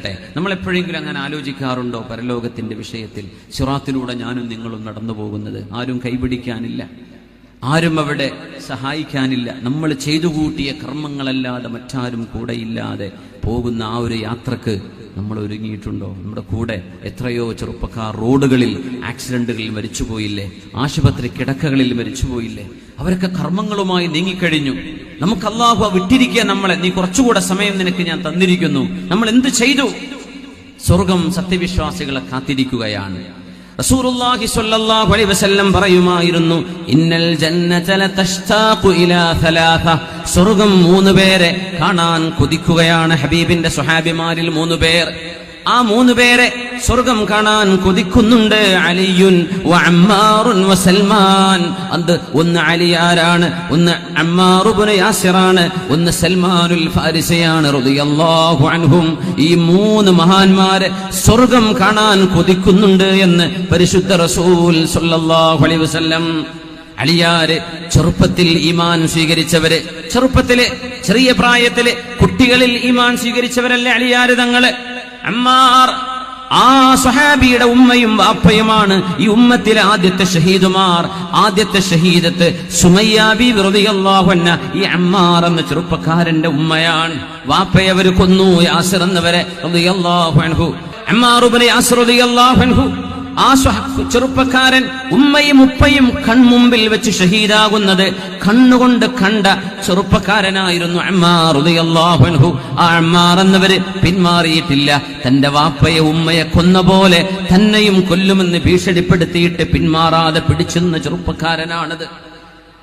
തരട്ടെ. നമ്മൾ എപ്പോഴെങ്കിലും അങ്ങനെ ആലോചിക്കാറുണ്ടോ? പരലോകത്തിന്റെ വിഷയത്തിൽ സിറാത്തിലൂടെ ഞാനും നിങ്ങളും നടന്നു പോകുന്നത്, ആരും കൈപിടിക്കാനില്ല, ആരും അവിടെ സഹായിക്കാനില്ല, നമ്മൾ ചെയ്തു കൂട്ടിയ കർമ്മങ്ങളല്ലാതെ മറ്റാരും കൂടെയില്ലാതെ പോകുന്ന ആ ഒരു യാത്രക്ക് നമ്മൾ ഒരുങ്ങിയിട്ടുണ്ടോ? നമ്മുടെ കൂടെ എത്രയോ ചെറുപ്പക്കാർ റോഡുകളിൽ ആക്സിഡന്റുകളിൽ മരിച്ചുപോയില്ലേ, ആശുപത്രി കിടക്കകളിൽ മരിച്ചുപോയില്ലേ? അവരൊക്കെ കർമ്മങ്ങളുമായി നീങ്ങിക്കഴിഞ്ഞു. നമുക്ക് അല്ലാഹു വിട്ടിരിക്കുക നമ്മളെ, നീ കുറച്ചുകൂടെ സമയം നിനക്ക് ഞാൻ തന്നിരിക്കുന്നു. നമ്മൾ എന്ത് ചെയ്തു? സ്വർഗം സത്യവിശ്വാസികളെ കാത്തിരിക്കുകയാണ്. റസൂലുള്ളാഹി സ്വല്ലല്ലാഹു അലൈഹി വസല്ലം പറയുമായിരുന്നു, ഇന്നൽ ജന്നത ലതഷ്താഖു ഇലാ സലാസ. സ്വർഗം 3 പേരെ കാണാൻ കൊതിക്കുകയാണ്. ഹബീബിന്റെ സ്വഹാബിമാരിൽ 3 പേർ, ആ 3 പേരെ സ്വർഗം കാണാൻ കൊതിക്കുന്നുണ്ട്. അലിയുൻ വ അമ്മാറുൻ വ സൽമാൻ. അത് ഒന്ന് അലിയാരാണ്, ഒന്ന് അമ്മാർ ഇബ്നു യാസിറാണ്, ഒന്ന് സൽമാനുൽ ഫാരിസിയാണ് റളിയല്ലാഹു അൻഹും. ഈ 3 മഹാന്മാരെ സ്വർഗം കാണാൻ കൊതിക്കുന്നുണ്ട് എന്ന് പരിശുദ്ധ റസൂൽ സ്വല്ലല്ലാഹു അലൈഹി വസല്ലം. അലിയാര് ചെറുപ്പത്തിൽ ഈമാൻ സ്വീകരിച്ചവര്, ചെറുപ്പത്തിലെ ചെറിയ പ്രായത്തിലെ കുട്ടികളിൽ ഈമാൻ സ്വീകരിച്ചവരല്ലേ അലിയാര് തങ്ങള്. അമ്മാർ ആ സ്വഹാബിയുടെ ഉമ്മയും വാപ്പയുമാണ് ഈ ഉമ്മത്തിലെ ആദ്യത്തെ ഷഹീദുമാർ. ആദ്യത്തെ ഷഹീദത്ത് സുമയ്യ ബീവി റളിയല്ലാഹു അൻഹ ഈ അമ്മാർ എന്ന ചെറുപ്പക്കാരന്റെ ഉമ്മയാണ്. വാപ്പയെ അവർ കൊന്നു, യാസിർ എന്നവരെ റളിയല്ലാഹു അൻഹു. അമ്മാർ ഇബ്നു യാസിർ റളിയല്ലാഹു അൻഹു, ആ ചെറുപ്പക്കാരൻ ഉമ്മയും ഉപ്പയും കൺമുമ്പിൽ വെച്ച് ഷഹീദാകുന്നത് കണ്ണുകൊണ്ട് കണ്ട ചെറുപ്പക്കാരനായിരുന്നു അമ്മാർ റളിയല്ലാഹു അൻഹു. ആ അമ്മാർ എന്നവര് പിന്മാറിയിട്ടില്ല. തന്റെ വാപ്പയെ ഉമ്മയെ കൊന്ന പോലെ തന്നെയും കൊല്ലുമെന്ന് ഭീഷണിപ്പെടുത്തിയിട്ട് പിന്മാറാതെ പിടിച്ചെന്ന ചെറുപ്പക്കാരനാണത്.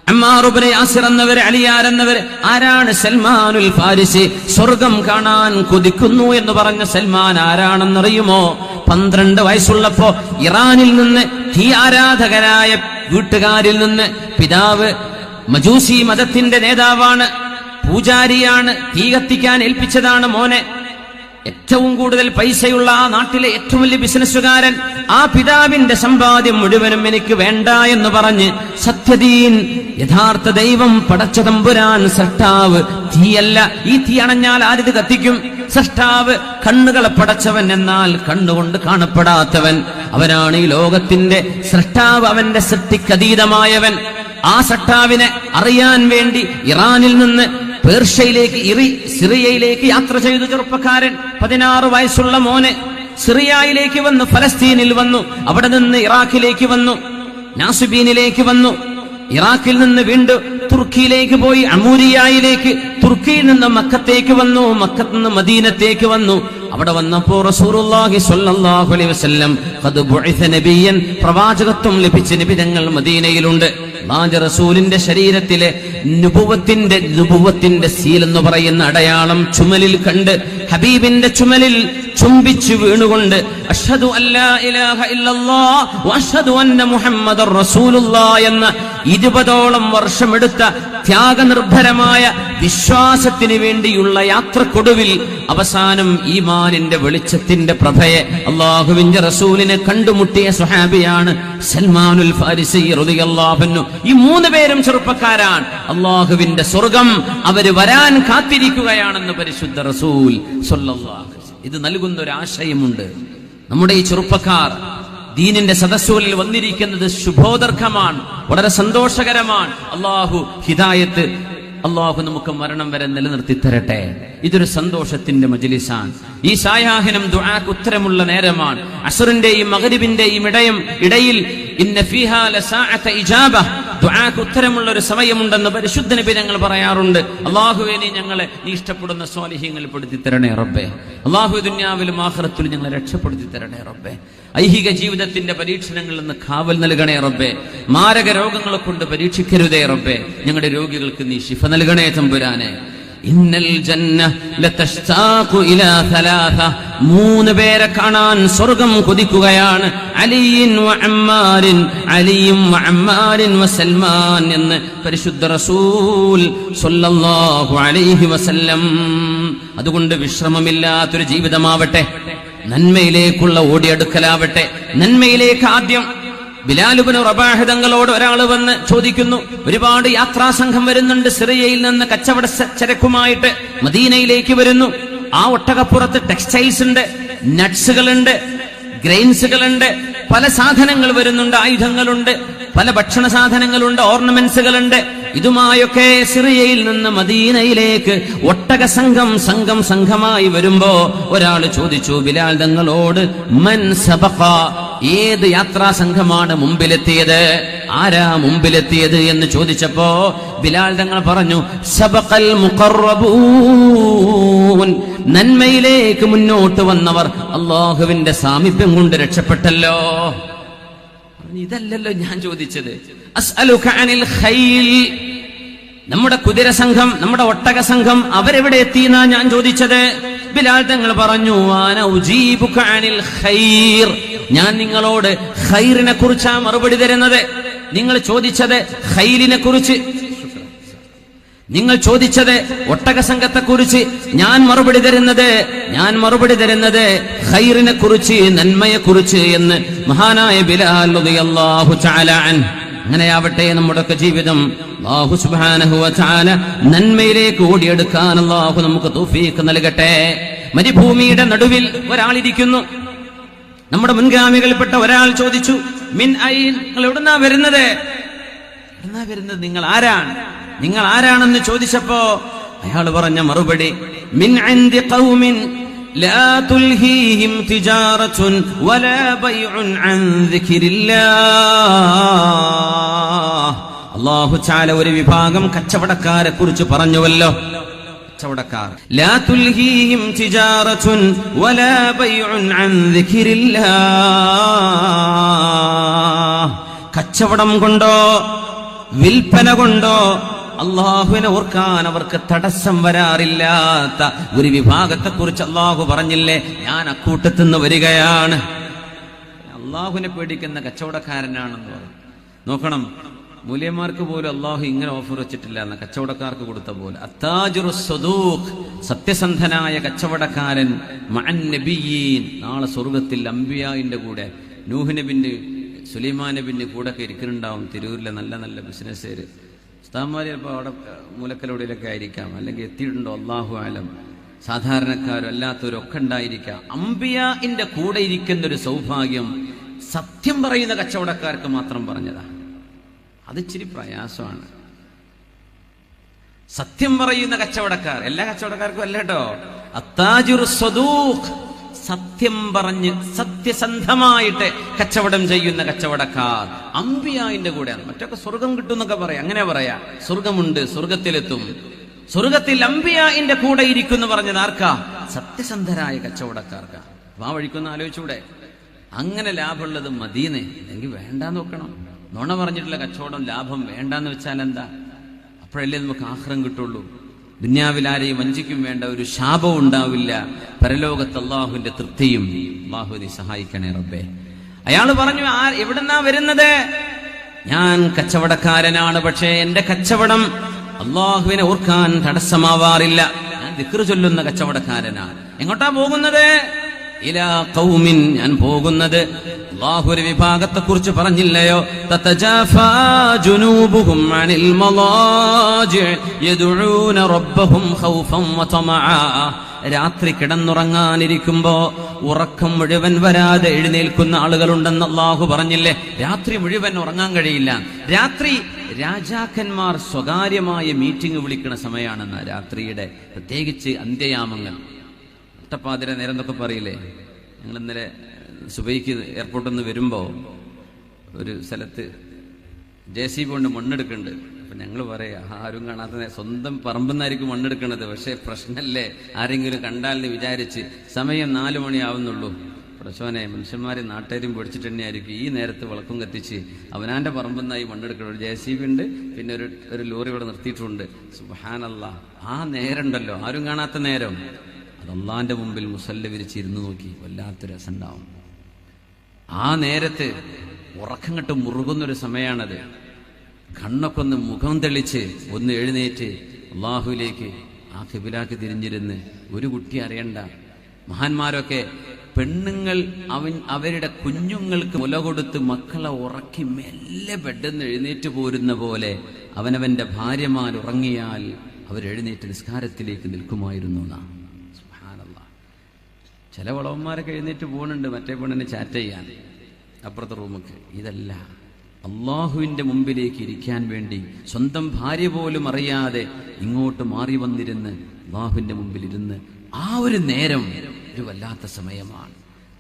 അമ്മാർ ഇബ്നു യാസിർ എന്നവര്, അലിയാർ എന്നവര്. ആരാണ്? സൽമാനുൽ ഫാരിസി. സ്വർഗം കാണാൻ കൊതിക്കുന്നു എന്ന് പറഞ്ഞ സൽമാൻ ആരാണെന്നറിയുമോ? 12 വയസ്സുള്ളപ്പോ ഇറാനിൽ നിന്ന് തീ ആരാധകരായ വീട്ടുകാരിൽ നിന്ന്, പിതാവ് മജൂസി മതത്തിന്റെ നേതാവാണ്, പൂജാരിയാണ്, തീ കത്തിക്കാൻ ഏൽപ്പിച്ചതാണ് മോനെ. ഏറ്റവും കൂടുതൽ പൈസയുള്ള ആ നാട്ടിലെ ഏറ്റവും വലിയ ബിസിനസ്സുകാരൻ. ആ പിതാവിന്റെ സമ്പാദ്യം മുഴുവനും എനിക്ക് വേണ്ട എന്ന് പറഞ്ഞ് സത്യദീൻ, യഥാർത്ഥ ദൈവം പടച്ച തമ്പുരാൻ സൃഷ്ടാവ്, തീയല്ല, ഈ തീ അണഞ്ഞാൽ ആരിത് കത്തിക്കും? സൃഷ്ടാവ്, കണ്ണുകളെ പടച്ചവൻ, എന്നാൽ കണ്ണുകൊണ്ട് കാണപ്പെടാത്തവൻ. അവനാണ് ഈ ലോകത്തിന്റെ സൃഷ്ടാവ്, അവന്റെ സൃഷ്ടിക്കതീതമായവൻ. ആ സൃഷ്ടാവിനെ അറിയാൻ വേണ്ടി ഇറാനിൽ നിന്ന് പേർഷ്യയിലേക്ക്, സിറിയയിലേക്ക് യാത്ര ചെയ്തു ചെറുപ്പക്കാരൻ. 16 വയസ്സുള്ള മോന് സിറിയയിലേക്ക് വന്നു, ഫലസ്തീനിൽ വന്നു, അവിടെ നിന്ന് ഇറാഖിലേക്ക് വന്നു, നാസിബീനിലേക്ക് വന്നു, ഇറാഖിൽ നിന്ന് വീണ്ടും തുർക്കിയിലേക്ക് പോയി, അമൂരിയയിലേക്ക്, തുർക്കിയിൽ നിന്ന് മക്കത്തേക്ക് വന്നു, മക്കത്ത് നിന്ന് മദീനത്തേക്ക് വന്നു. അവിടെ വന്നപ്പോൾ റസൂലുള്ളാഹി സ്വല്ലല്ലാഹു അലൈഹി വസല്ലം ഖദ് ബുഇസ നബിയൻ, പ്രവാചകത്വം ലഭിച്ച നബി തങ്ങൾ മദീനയിലുണ്ട്. റസൂലിന്റെ ശരീരത്തിലെ നുബുവത്തിന്റെ സീൽ എന്ന് പറയുന്ന അടയാളം ചുമലിൽ കണ്ട് ഹബീബിന്റെ ചുമലിൽ ചുംബിച്ചു വീണുകൊണ്ട് അഷ്ഹദു അല്ലാ ഇലാഹ ഇല്ലല്ലാഹ് വഅഷ്ഹദു അന്ന മുഹമ്മദർ റസൂലുള്ളാഹ് എന്ന 20ഓളം വർഷമെടുത്ത ത്യാഗനിർഭരമായ വിശ്വാസത്തിന് വേണ്ടിയുള്ള യാത്രക്കൊടുവിൽ അവസാനം ഈമാനിന്റെ വെളിച്ചത്തിന്റെ പ്രഭയെ അല്ലാഹുവിന്റെ റസൂലിനെ കണ്ടുമുട്ടിയ സ്വഹാബിയാണ് സൽമാനുൽ ഫാരിസി റളിയല്ലാഹു അൻഹു. ഈ 3 പേരും ചെറുപ്പക്കാരാണ്. അല്ലാഹുവിന്റെ സ്വർഗം അവര് വരാൻ കാത്തിരിക്കുകയാണെന്ന് പരിശുദ്ധ റസൂൽ സ്വല്ലല്ലാഹു അലൈഹി വസല്ലം. ഇത് നൽകുന്ന ഒരു ആശയമുണ്ട്. നമ്മുടെ ഈ ചെറുപ്പക്കാർ ദീനിന്റെ സദസ്സുകളിൽ വന്നിരിക്കുന്നത് ശുഭോദർക്കമാണ്, വളരെ സന്തോഷകരമാണ്. അല്ലാഹു ഹിദായത്ത്, അല്ലാഹു നമുക്ക് മരണം വരെ നിലനിർത്തി തരട്ടെ. ഇതൊരു സന്തോഷത്തിന്റെ മജ്ലിസാണ്. ഈ സായാഹ്നം ദുആക്ക് ഉത്തരമുള്ള നേരമാണ്. അസ്റിന്റെയും മഗ്രിബിന്റെയും ഇടയിൽ ഇന്ന ഫീഹാ ലസാഅത ഇജാബ, ദുആക്ക് ഉത്തരമുള്ള ഒരു സമയമുണ്ടെന്ന് പരിശുദ്ധ നബി ഞങ്ങൾ പറയാറുണ്ട്. അല്ലാഹുവേ, നീ ഞങ്ങളെ നീ ഇഷ്ടപ്പെടുന്ന സ്വാലിഹീങ്ങളിൽ പെടുത്തി തരണേ റബ്ബേ. അല്ലാഹു ദുനിയാവിലും ആഖിറത്തിലും ഞങ്ങളെ രക്ഷപ്പെടുത്തി തരണേ റബ്ബേ. ഐഹിക ജീവിതത്തിന്റെ പരീക്ഷണങ്ങളിൽ നിന്ന് കാവൽ നൽകണേ റബ്ബേ. മാരക രോഗങ്ങളെ കൊണ്ട് പരീക്ഷിക്കരുതേ റബ്ബേ. ഞങ്ങളുടെ രോഗികൾക്ക് നീ ശിഫ നൽകണേ തമ്പുരാനെ. ഇന്നൽ ജന്ന ലതഷ്താഖു ഇലാ സലാസ, 3 പേരെ കാണാൻ സ്വർഗം കൊതിക്കുകയാണ്. അലിയും അമ്മാരിൻ വസൽമാൻ എന്ന് പരിശുദ്ധ റസൂൽ സ്വല്ലല്ലാഹു അലൈഹി വസല്ലം. അതുകൊണ്ട് വിശ്രമമില്ലാത്തൊരു ജീവിതമാവട്ടെ, നന്മയിലേക്കുള്ള ഓടിയെടുക്കലാവട്ടെ. നന്മയിലേക്ക് ആദ്യം ബിലാൽ ഇബ്നു റബാഹ് തങ്ങളോട് ഒരാൾ വന്ന് ചോദിക്കുന്നു, ഒരുപാട് യാത്രാ സംഘം വരുന്നുണ്ട്, സിറിയയിൽ നിന്ന് കച്ചവട ചരക്കുമായിട്ട് മദീനയിലേക്ക് വരുന്നു. ആ ഒട്ടകപ്പുറത്ത് ടെക്സ്റ്റൈൽസ് ഉണ്ട്, നട്സുകളുണ്ട്, ഗ്രെയിൻസുകളുണ്ട്, പല സാധനങ്ങൾ വരുന്നുണ്ട്, ആയുധങ്ങളുണ്ട്, പല ഭക്ഷണ സാധനങ്ങളുണ്ട്, ഓർണമെന്റ്സുകളുണ്ട്. ഇതുമായൊക്കെ സിറിയയിൽ നിന്ന് മദീനയിലേക്ക് ഒട്ടക സംഘമായി വരുമ്പോ ഒരാൾ ചോദിച്ചു ബിലാൽ തങ്ങളോട്, മൻ സബഖ, ഏത് യാത്രാ സംഘമാണ് മുമ്പിലെത്തിയത്, ആരാ മുമ്പിലെത്തിയത് എന്ന് ചോദിച്ചപ്പോ ബിലാൽ തങ്ങൾ പറഞ്ഞു, സബഖൽ മുഖറബൂൻ, നന്മയിലേക്ക് മുന്നോട്ട് വന്നവർ, അല്ലാഹുവിന്റെ സാമീപ്യം കൊണ്ട് രക്ഷപ്പെട്ടല്ലോ. ഇതല്ലല്ലോ ഞാൻ ചോദിച്ചത്. അസ്അലുക അനിൽ ഖൈൽ, നമ്മുടെ കുതിര സംഘം, നമ്മുടെ ഒട്ടക സംഘം അവരെവിടെ എത്തിയെന്നാ ഞാൻ ചോദിച്ചത്. ബിലാൽ തങ്ങൾ പറഞ്ഞു, അന ഉജീബുക അനിൽ ഖൈർ, ഞാൻ നിങ്ങളോട് ഖൈറിനെ കുറിച്ചാ മറുപടി തരുന്നത്. നിങ്ങൾ ചോദിച്ചത് ഖൈലിനെ കുറിച്ച്, നിങ്ങൾ ചോദിച്ചത് ഒട്ടക സംഘത്തെ കുറിച്ച്, ഞാൻ മറുപടി തരുന്നത് ഖൈറിനെ കുറിച്ച്, നന്മയെ കുറിച്ച് എന്ന് മഹാനായ ബിലാൽ റളിയല്ലാഹു തആല അൻഹു. അങ്ങനെയാവട്ടെ നമ്മുടെയൊക്കെ ജീവിതം അല്ലാഹു സുബ്ഹാനഹു വ തആല നന്മയിലേക്ക് ഓടിയെടുക്കാൻ അല്ലാഹു നമുക്ക് തൗഫീഖ് നൽകട്ടെ. മരുഭൂമിയുടെ നടുവിൽ ഒരാളിരിക്കുന്നു. നമ്മുടെ മുൻഗാമികളിൽപ്പെട്ട ഒരാൾ ചോദിച്ചു, മിൻ ഐൻ, നിങ്ങൾ എവിടുന്നാ വരുന്നത്, നിങ്ങൾ ആരാണെന്ന് ചോദിച്ചപ്പോ അയാൾ പറഞ്ഞ മറുപടി, മിൻ ഇൻദി ഖൗമിൻ ലാ തുൽഹീഹിം തിജാറത്തുൻ വലാ ബൈഉൻ അൻ ദിക്രില്ലാഹ്. അല്ലാഹു തആല ഒരു വിഭാഗം കച്ചവടക്കാരെ കുറിച്ച് പറഞ്ഞുവല്ലോ. കച്ചവടക്കാർ, ലാ തുൽഹീഹിം തിജാറത്തുൻ വലാ ബൈഉൻ അൻ ദിക്രില്ലാഹ്. കച്ചവടം കൊണ്ടോ വിൽപ്പന കൊണ്ടോ അള്ളാഹുവിനെ ഓർക്കാൻ അവർക്ക് തടസ്സം വരാറില്ലാത്ത ഒരു വിഭാഗത്തെ കുറിച്ച് അള്ളാഹു പറഞ്ഞില്ലേ, ഞാൻ അക്കൂട്ടത്തിന്ന് വരികയാണ്. അള്ളാഹുവിനെ പേടിക്കുന്ന കച്ചവടക്കാരനാണെന്ന് പറഞ്ഞു. നോക്കണം, മൂല്യന്മാർക്ക് പോലും അള്ളാഹു ഇങ്ങനെ ഓഫർ വെച്ചിട്ടില്ല എന്ന കച്ചവടക്കാർക്ക് കൊടുത്ത പോലെ. അത്താജിറു സ്വദൂഖ്, സത്യസന്ധനായ കച്ചവടക്കാരൻ, മഅൻ നബിയീൻ, നാളെ സ്വർഗത്തിൽ അംബിയായിന്റെ കൂടെ, നൂഹ് നബിന്റെ സുലൈമാൻ നബിന്റെ കൂടെ ഒക്കെ ഇരിക്കുന്നുണ്ടാവും. തിരൂരിലെ നല്ല നല്ല ബിസിനസ്സുകാര്, ഉസ്താദ്മാർ ചിലപ്പോൾ അവിടെ മൂലക്കലോടിയിലൊക്കെ ആയിരിക്കാം, അല്ലെങ്കിൽ എത്തിയിട്ടുണ്ടോ അല്ലാഹു ആലം. സാധാരണക്കാരും അല്ലാത്തവരും ഒക്കെ ഉണ്ടായിരിക്കാം. അംബിയാഇന്റെ കൂടെ ഇരിക്കുന്നൊരു സൗഭാഗ്യം സത്യം പറയുന്ന കച്ചവടക്കാർക്ക് മാത്രം പറഞ്ഞതാ. അത് ഇച്ചിരി പ്രയാസമാണ്. സത്യം പറയുന്ന കച്ചവടക്കാർ, എല്ലാ കച്ചവടക്കാർക്കും അല്ല കേട്ടോ. അത്താജിറു സ്വദൂഖ്, സത്യം പറഞ്ഞ് സത്യസന്ധമായിട്ട് കച്ചവടം ചെയ്യുന്ന കച്ചവടക്കാർ അംബിയായിന്റെ കൂടെയാണ്. മറ്റൊക്കെ സ്വർഗം കിട്ടും എന്നൊക്കെ പറയാം, അങ്ങനെ പറയാ. സ്വർഗമുണ്ട്, സ്വർഗത്തിലെത്തും. സ്വർഗത്തിൽ അംബിയായിന്റെ കൂടെ ഇരിക്കുന്നു പറഞ്ഞത് ആർക്കാ? സത്യസന്ധരായ കച്ചവടക്കാർക്കാ. ആ വഴിക്കൊന്ന് ആലോചിച്ചൂടെ? അങ്ങനെ ലാഭമുള്ളത് മദീന, അല്ലെങ്കിൽ വേണ്ടാന്ന് നോക്കണം. നുണ പറഞ്ഞിട്ടുള്ള കച്ചവടം ലാഭം വേണ്ടാന്ന് വെച്ചാൽ എന്താ? അപ്പോഴല്ലേ നമുക്ക് ആഖിറം കിട്ടുള്ളൂ. ദുന്യാവിൽ ആരെയും വഞ്ചിക്കും വേണ്ട, ഒരു ശാപവും ഉണ്ടാവില്ല. പരലോകത്ത് അല്ലാഹുവിന്റെ തൃപ്തിയും. അല്ലാഹു നീ സഹായിക്കണേ റബ്ബേ. അയാൾ പറഞ്ഞു, എവിടെന്നാ വരുന്നത്? ഞാൻ കച്ചവടക്കാരനാണ്, പക്ഷേ എന്റെ കച്ചവടം അല്ലാഹുവിനെ ഓർക്കാൻ തടസ്സമാവാറില്ല. ഞാൻ ദിക്ർ ചൊല്ലുന്ന കച്ചവടക്കാരനാണ്. എങ്ങോട്ടാ പോകുന്നത്? ഇലാ ഖൗമിൻ, ഞാൻ പോകുന്നത് അല്ലാഹു ഒരു വിഭാഗത്തെ കുറിച്ച് പറഞ്ഞില്ലയോ? തതജാഫാ ജുനൂബുഹും അനിൽ മളാജിഅ യദ്ഊന റബ്ബഹും ഖൗഫൻ വതമഅ. രാത്രി കിടന്നുറങ്ങാനിരിക്കുമ്പോ ഉറക്കം മുഴുവൻ വരാതെ എഴുന്നേൽക്കുന്ന ആളുകളുണ്ടെന്ന് അല്ലാഹു പറഞ്ഞില്ലേ? രാത്രി മുഴുവൻ ഉറങ്ങാൻ കഴിയില്ല. രാത്രി രാജാക്കന്മാർ സ്വകാര്യമായ മീറ്റിംഗ് വിളിക്കുന്ന സമയമാണെന്ന്. രാത്രിയുടെ പ്രത്യേകിച്ച് അന്ത്യയാമങ്ങൾ, ഒട്ടപ്പാതിര നേരം എന്നൊക്കെ പറയില്ലേ? ഞങ്ങൾ ഇന്നലെ സുബൈക്ക് എയർപോർട്ടിൽ നിന്ന് വരുമ്പോ ഒരു സ്ഥലത്ത് JCB കൊണ്ട് മണ്ണെടുക്കുന്നുണ്ട്. അപ്പൊ ഞങ്ങൾ പറയാ, ആരും കാണാത്ത സ്വന്തം പറമ്പെന്നായിരിക്കും മണ്ണെടുക്കണത്. പക്ഷെ പ്രശ്നല്ലേ, ആരെങ്കിലും കണ്ടാലെന്ന് വിചാരിച്ച് സമയം 4 മണിയാവുന്നുള്ളൂ. പ്രശോനെ, മനുഷ്യന്മാരെ നാട്ടുകാരും പേടിച്ചിട്ട് തന്നെയായിരിക്കും ഈ നേരത്ത് വിളക്കും കത്തിച്ച് അവനാന്റെ പറമ്പെന്നായി മണ്ണെടുക്കണം. ഒരു JCB ഉണ്ട്, പിന്നെ ഒരു ലോറി ഇവിടെ നിർത്തിയിട്ടുണ്ട്. സുബ്ഹാനല്ലാഹ്, ആ നേരം ഉണ്ടല്ലോ, ആരും കാണാത്ത നേരം, അത് അള്ളാന്റെ മുമ്പിൽ മുസല്ല വിരിച്ചിരുന്ന് നോക്കി വല്ലാത്തൊരു രസമുണ്ടാവും. ആ നേരത്ത് ഉറക്കം കെട്ട് മുറുകുന്നൊരു സമയമാണത്. കണ്ണൊക്കെ ഒന്ന് മുഖം തെളിച്ച് ഒന്ന് എഴുന്നേറ്റ് അള്ളാഹുവിലേക്ക്, ആ ഖിബിലാക്ക് തിരിഞ്ഞിരുന്ന് ഒരു കുട്ടി അറിയണ്ട. മഹാന്മാരൊക്കെ പെണ്ണുങ്ങൾ അവരുടെ കുഞ്ഞുങ്ങൾക്ക് മുല കൊടുത്ത് മക്കളെ ഉറക്കി മെല്ലെ ബെഡെന്ന് എഴുന്നേറ്റ് പോരുന്ന പോലെ അവനവന്റെ ഭാര്യമാർ ഉറങ്ങിയാൽ അവരെഴുന്നേറ്റ് നിസ്കാരത്തിലേക്ക് നിൽക്കുമായിരുന്നു. ചില വളവന്മാരൊക്കെ എഴുന്നേറ്റ് പോകുന്നുണ്ട് മറ്റേ പെണ്ണിനെ ചാറ്റ് ചെയ്യാൻ അപ്പുറത്തെ റൂമൊക്കെ. ഇതല്ല, അള്ളാഹുവിൻ്റെ മുമ്പിലേക്ക് ഇരിക്കാൻ വേണ്ടി സ്വന്തം ഭാര്യ പോലും അറിയാതെ ഇങ്ങോട്ട് മാറി വന്നിരുന്ന് അള്ളാഹുവിൻ്റെ മുമ്പിലിരുന്ന് ആ ഒരു നേരം ഒരു വല്ലാത്ത സമയമാണ്.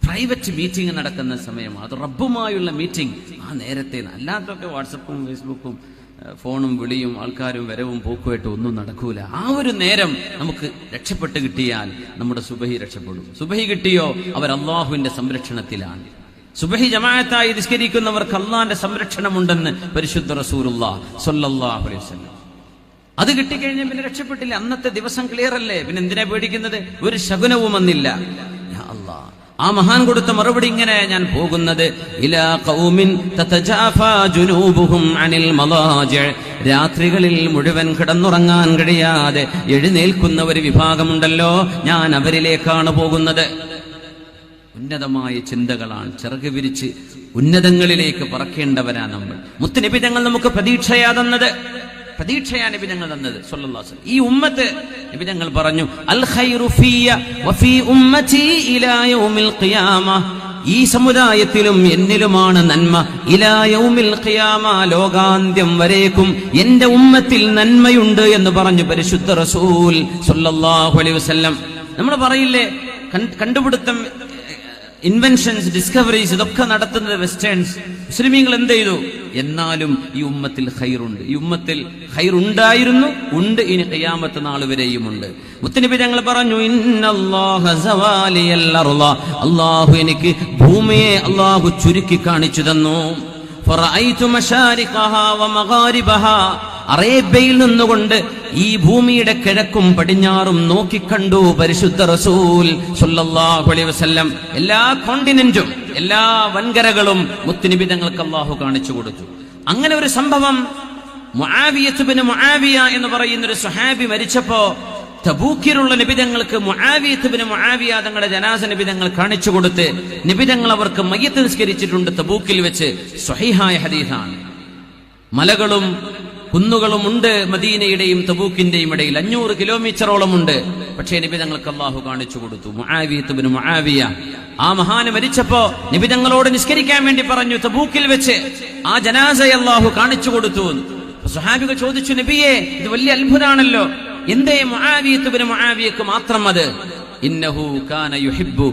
പ്രൈവറ്റ് മീറ്റിംഗ് നടക്കുന്ന സമയമാണ്. അത് റബ്ബുമായുള്ള മീറ്റിംഗ്. ആ നേരത്തെ അല്ലാത്തൊക്കെ വാട്സപ്പും ഫേസ്ബുക്കും ഫോണും വിളിയും ആൾക്കാരും വരവും പോക്കുമായിട്ട് ഒന്നും നടക്കൂല. ആ ഒരു നേരം നമുക്ക് രക്ഷപ്പെട്ട് കിട്ടിയാൽ നമ്മുടെ സുബഹി രക്ഷപ്പെടും. സുബഹി കിട്ടിയോ അവർ അള്ളാഹുവിന്റെ സംരക്ഷണത്തിലാണ്. സുബഹി ജമാഅത്തായി നിസ്കരിക്കുന്നവർക്ക് അള്ളാഹിന്റെ സംരക്ഷണമുണ്ടെന്ന് പരിശുദ്ധ റസൂലുള്ളാഹി സ്വല്ലല്ലാഹു അലൈഹി വസല്ലം. അത് കിട്ടിക്കഴിഞ്ഞാൽ പിന്നെ രക്ഷപ്പെട്ടില്ല. അന്നത്തെ ദിവസം ക്ലിയർ അല്ലേ, പിന്നെ എന്തിനാ പേടിക്കുന്നത്? ഒരു ശകുനവും വന്നില്ല. യാ അല്ലാഹ്, ആ മഹാൻ കൊടുത്ത മറുപടി ഇങ്ങനെ: ഞാൻ പോകുന്നത് ഇലാ ഖൗമിൻ തതജാഫാ ജുനൂബുഹും അനിൽ മളാജി, രാത്രികളിൽ മുഴുവൻ കിടന്നുറങ്ങാൻ കഴിയാതെ എഴുന്നേൽക്കുന്ന ഒരു വിഭാഗമുണ്ടല്ലോ, ഞാൻ അവരിലേക്കാണ് പോകുന്നത്. ഉന്നതമായ ചിന്തകളാണ്. ചിറക് വിരിച്ച് ഉന്നതങ്ങളിലേക്ക് പറക്കേണ്ടവരാ നമ്മൾ. മുത്തുനബി തങ്ങൾ നമുക്ക് പ്രതീക്ഷയാ തന്നത്. പ്രതീക്ഷയാ നബി തങ്ങൾ തന്നത് സല്ലല്ലാഹു അലൈഹി വസല്ലം. ഈ ഉമ്മത്ത് നബി തങ്ങൾ പറഞ്ഞു, അൽ ഖൈറു ഫിയ വഫി ഉമ്മതി ഇലാ യൗമിൽ ഖിയാമ, ഈ സമുദായത്തിലും എന്നിലുമാണ് നന്മ. ഇലാ യൗമിൽ ഖിയാമ, ലോകാന്ത്യം വരേക്കും എന്റെ ഉമ്മത്തിൽ നന്മയുണ്ട് എന്ന് പറഞ്ഞു പരിശുദ്ധ റസൂൽ സല്ലല്ലാഹു അലൈഹി വസല്ലം. നമ്മൾ പറയില്ലേ, കണ്ടുപിടുത്തം, ഇൻവെൻഷൻസ്, ഡിസ്കവറീസ് ഇതൊക്കെ നടത്തുന്നത് വെസ്റ്റേൺസ്. മുസ്ലിമീങ്ങൾ എന്ത് ചെയ്തു? എന്നാലും ഈ ഉമ്മത്തിൽ ഖൈറുണ്ട്. ഈ ഉമ്മത്തിൽ ഖൈറുണ്ടായിരുന്നു, ഉണ്ട്, ഇനി ഖിയാമത്ത് നാൾ വരെയുമുണ്ട്. മുത്തുനബി തങ്ങൾ പറഞ്ഞു, ഇന്നല്ലാഹ സവാലിയൽ അർള, അല്ലാഹു എനിക്ക് ഭൂമിയെ അല്ലാഹു ചുരുക്കി കാണിച്ചു തന്നു. ഫറഅയ്തു മശാരിഖഹാ വമഗാരിബഹാ, അറേബ്യയിൽ നിന്നുകൊണ്ട് ഈ ഭൂമിയുടെ കിഴക്കും പടിഞ്ഞാറും നോക്കിക്കണ്ടു പരിശുദ്ധ റസൂൽ സല്ലല്ലാഹു അലൈഹി വസല്ലം. എല്ലാ കോണ്ടിനെന്റും എല്ലാ വൻകരകളും മുത്തുനബി തങ്ങൾക്ക് അല്ലാഹു കാണിച്ചു കൊടുത്തു. അങ്ങനെ ഒരു സംഭവം, മുആവിയത്ത് ഇബ്നു മുആവിയ എന്ന് പറയുന്ന ഒരു സ്വഹാബി മരിച്ചപ്പോ തബൂക്കിലുള്ള നിബിതങ്ങൾക്ക് മുആവിയത്ത് ഇബ്നു മുആവിയ തങ്ങളുടെ ജനാസ നിബിതങ്ങൾ കാണിച്ചു കൊടുത്ത് നിബിതങ്ങൾ അവർക്ക് മയ്യത്ത് നിസ്കരിച്ചിട്ടുണ്ട് തബൂക്കിൽ വെച്ച്. സ്വഹീഹായ ഹദീസാണ്. മലകളും കുന്നുകളും ഉണ്ട് മദീനയുടെയും തബൂക്കിന്റെയും ഇടയിൽ, 500 കിലോമീറ്ററോളം ഉണ്ട്. പക്ഷേ നിബിതങ്ങൾക്ക് അല്ലാഹു കാണിച്ചു കൊടുത്തു. മുആവിയത്ത് ഇബ്നു മുആവിയ ആ മഹാന് മരിച്ചപ്പോ നിബിതങ്ങളോട് നിസ്കരിക്കാൻ വേണ്ടി പറഞ്ഞു തബൂക്കിൽ വെച്ച്. ആ ജനാസയെ അല്ലാഹു കാണിച്ചു കൊടുത്തു. സ്വഹാബികൾ ചോദിച്ചു, നബിയെ, ഇത് വലിയ അത്ഭുതമാണല്ലോ, എന്തേ മുആവിയത്ത് ഇബ്നു മുആവിയക്ക് മാത്രം അത്? ഇന്നഹു കാന യുഹിബ്ബു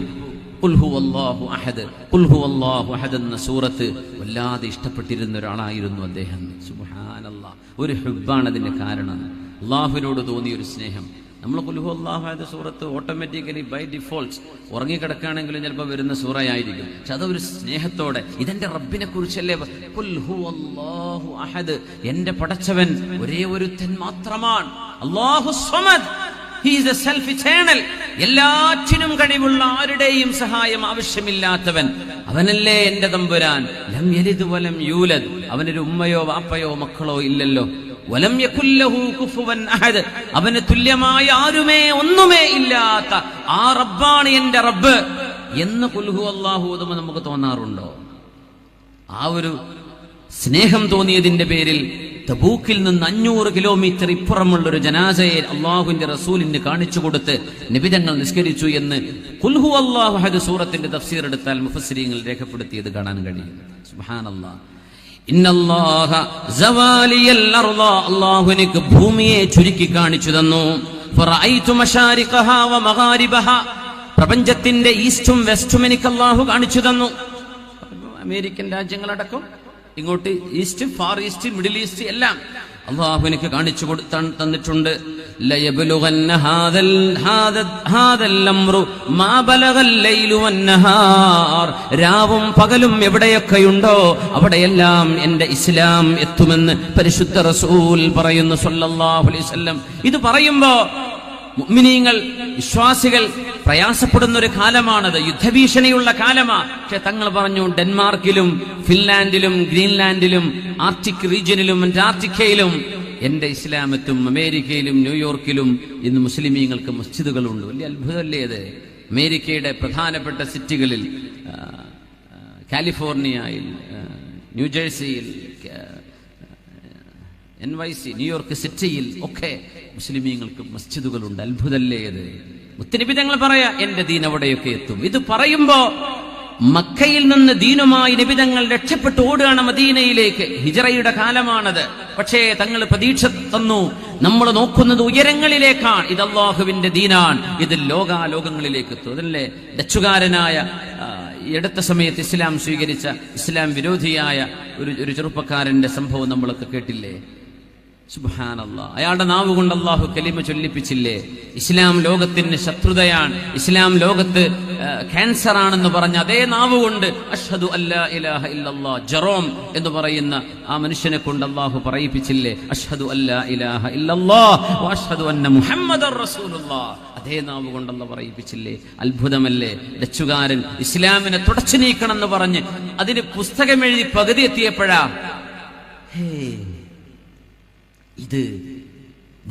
ഖുൽ ഹുവല്ലാഹു അഹദ്, ഖുൽ ഹുവല്ലാഹു അഹദ് എന്ന സൂറത്ത് വല്ലാതെ ഇഷ്ടപ്പെട്ടിരുന്ന ഒരാളായിരുന്നു അദ്ദേഹം. സുബ്ഹാനല്ലാഹ്, ഒരു ഹുബ്ബാണ് അതിന്റെ കാരണം. അല്ലാഹുവിനോട് തോന്നിയ ഒരു സ്നേഹം. നമ്മൾ ഖുൽ ഹുവല്ലാഹു അഹദ് സൂറത്ത് ഓട്ടോമാറ്റിക്കലി ബൈ ഡിഫോൾട്ട് ഉറങ്ങിക്കിടക്കുകയാണെങ്കിലും ചിലപ്പോൾ വരുന്ന സൂറയായിരിക്കും. പക്ഷെ അതൊരു സ്നേഹത്തോടെ, ഇതെന്റെ റബ്ബിനെ കുറിച്ചല്ലേ, ഖുൽ ഹുവല്ലാഹു അഹദ്, എന്റെ പടച്ചവൻ ഒരേ ഒരുത്തൻ മാത്രമാണ്, അല്ലാഹു സ്വമദ്, He is the self-eternal, എല്ലാറ്റിനും കഴിവുള്ള, ആരുടെയും സഹായം ആവശ്യമില്ലാത്തവൻ, അവനല്ലേ എന്റെ തമ്പുരാൻ. ലം യലിദ് വലം യൂലദ്, അവനൊരു ഉമ്മയോ വാപ്പയോ മക്കളോ ഇല്ലല്ലോ. വലം യകുല്ലഹു കുഫുവൻ അഹദ്, അവന് തുല്യമായ ആരുമേ ഒന്നുമേ ഇല്ലാത്ത ആ റബ്ബാണ് എന്റെ റബ്ബ് എന്ന് ഖുൽ ഹുവല്ലാഹു ഓതുമ്പോൾ നമുക്ക് തോന്നാറുണ്ടോ? ആ ഒരു സ്നേഹം തോന്നിയതിന്റെ പേരിൽ തബൂക്കിൽ നിന്ന് 500 കിലോമീറ്റർ ഇപ്പുറമുള്ള ഒരു ജനാസയെ അള്ളാഹുവിന്റെ റസൂലിന് കാണിച്ചു കൊടുത്ത് നിബിതങ്ങൾ നിസ്കരിച്ചു എന്ന് ഖുൽ ഹുവല്ലാഹു അഹദ് സൂറത്തിന്റെ തഫ്സീർ എടുത്താൽ മുഫസ്സിരീങ്ങൾ രേഖപ്പെടുത്തിയത് കാണാൻ കഴിയും. സുബ്ഹാനല്ലാഹ്. ഇന്നല്ലാഹ സവാലിയൽ അർള, അല്ലാഹു എനിക്ക് ഭൂമിയെ ചുരുക്കി കാണിച്ചു തന്നു. ഫറഅയ്തു മശാരിഖഹാ വമഗാരിബഹാ, പ്രപഞ്ചത്തിന്റെ ഈസ്റ്റും വെസ്റ്റും എനിക്ക് അല്ലാഹു കാണിച്ചു തന്നു. അമേരിക്കൻ രാജ്യങ്ങളടക്കം ഇങ്ങോട്ട് east, far east, middle east എല്ലാം അല്ലാഹു എനിക്ക് കാണിച്ചു തന്നിട്ടുണ്ട്. ലയബ്ലുഗന്ന ഹാദൽ അംറു മാ ബലഗൽ ലൈലു വന്നഹാർ, രാവും പകലും എവിടെയൊക്കെയുണ്ടോ അവിടെയെല്ലാം എന്റെ ഇസ്ലാം എത്തുമെന്ന് പരിശുദ്ധ റസൂൽ പറയുന്നു സല്ലല്ലാഹു അലൈഹി വസല്ലം. ഇത് പറയുമ്പോ മുഅ്മിനീങ്ങൾ, വിശ്വാസികൾ പ്രയാസപ്പെടുന്ന ഒരു കാലമാണത്, യുദ്ധഭീഷണിയുള്ള കാലമാണ്. പക്ഷെ തങ്ങൾ പറഞ്ഞു, ഡെൻമാർക്കിലും ഫിൻലാൻഡിലും ഗ്രീൻലാൻഡിലും ആർട്ടിക് റീജിയനിലും അന്റാർട്ടിക്കയിലും എന്റെ ഇസ്ലാമത്തും അമേരിക്കയിലും ന്യൂയോർക്കിലും ഇന്ന് മുസ്ലിമീങ്ങൾക്ക് മസ്ജിദുകളുണ്ട്. വലിയ അത്ഭുതമല്ലേ അത്? അമേരിക്കയുടെ പ്രധാനപ്പെട്ട സിറ്റികളിൽ, കാലിഫോർണിയയിൽ, ന്യൂജേഴ്സിയിൽ, NYC, ന്യൂയോർക്ക് സിറ്റിയിൽ ഒക്കെ മുസ്ലിമീങ്ങൾക്ക് മസ്ജിദുകളുണ്ട്. അത്ഭുതമല്ലേ അത്? മുത്തുനബി തങ്ങൾ പറയാ എന്റെ ദീൻ അവിടെയൊക്കെ എത്തും. ഇത് പറയുമ്പോ മക്കയിൽ നിന്ന് ദീനുമായി നബി തങ്ങൾ രക്ഷപ്പെട്ടു ഓടുകയാണ് മദീനയിലേക്ക്. ഹിജറയുടെ കാലമാണത്. പക്ഷേ തങ്ങൾ പ്രതീക്ഷ തന്നു, നമ്മൾ നോക്കുന്നത് ഉയരങ്ങളിലേക്കാണ്, ഇത് അല്ലാഹുവിന്റെ ദീനാണ്, ഇത് ലോകാലോകങ്ങളിലേക്ക് എത്തും. അതല്ലേ ഡച്ചുകാരനായ ഈ അടുത്ത സമയത്ത് ഇസ്ലാം സ്വീകരിച്ച ഇസ്ലാം വിരോധിയായ ഒരു ചെറുപ്പക്കാരന്റെ സംഭവം നമ്മളൊക്കെ കേട്ടില്ലേ? സുബ്ഹാനല്ലാഹ്, അയാളുടെ നാവ് കൊണ്ട് അല്ലാഹു കലിമ ചൊല്ലിപ്പിച്ചില്ലേ? ഇസ്ലാം ലോകത്തിന് ശത്രുതയാണ്, ഇസ്ലാം ലോകത്ത് ക്യാൻസർ ആണെന്ന് പറഞ്ഞ അതേ നാവ് കൊണ്ട് അഷ്ഹദു അല്ലാ ഇലാഹ ഇല്ലല്ലാഹ്, ജറോം എന്ന് പറയുന്ന ആ മനുഷ്യനെ കൊണ്ട് അല്ലാഹു പറയിപ്പിച്ചില്ലേ? അഷ്ഹദു അല്ലാ ഇലാഹ ഇല്ലല്ലാഹ് വ അഷ്ഹദു അന്ന മുഹമ്മദർ റസൂലുള്ളാഹ്. അതേ നാവ് കൊണ്ടല്ല പറയിപ്പിച്ചില്ലേ? അത്ഭുതമല്ലേ? ഡച്ചുകാരൻ ഇസ്ലാമിനെ തുടച്ചു നീക്കണം എന്ന് പറഞ്ഞ് അതിന് പുസ്തകം എഴുതി പകുതി എത്തിയപ്പോഴാ ഇത്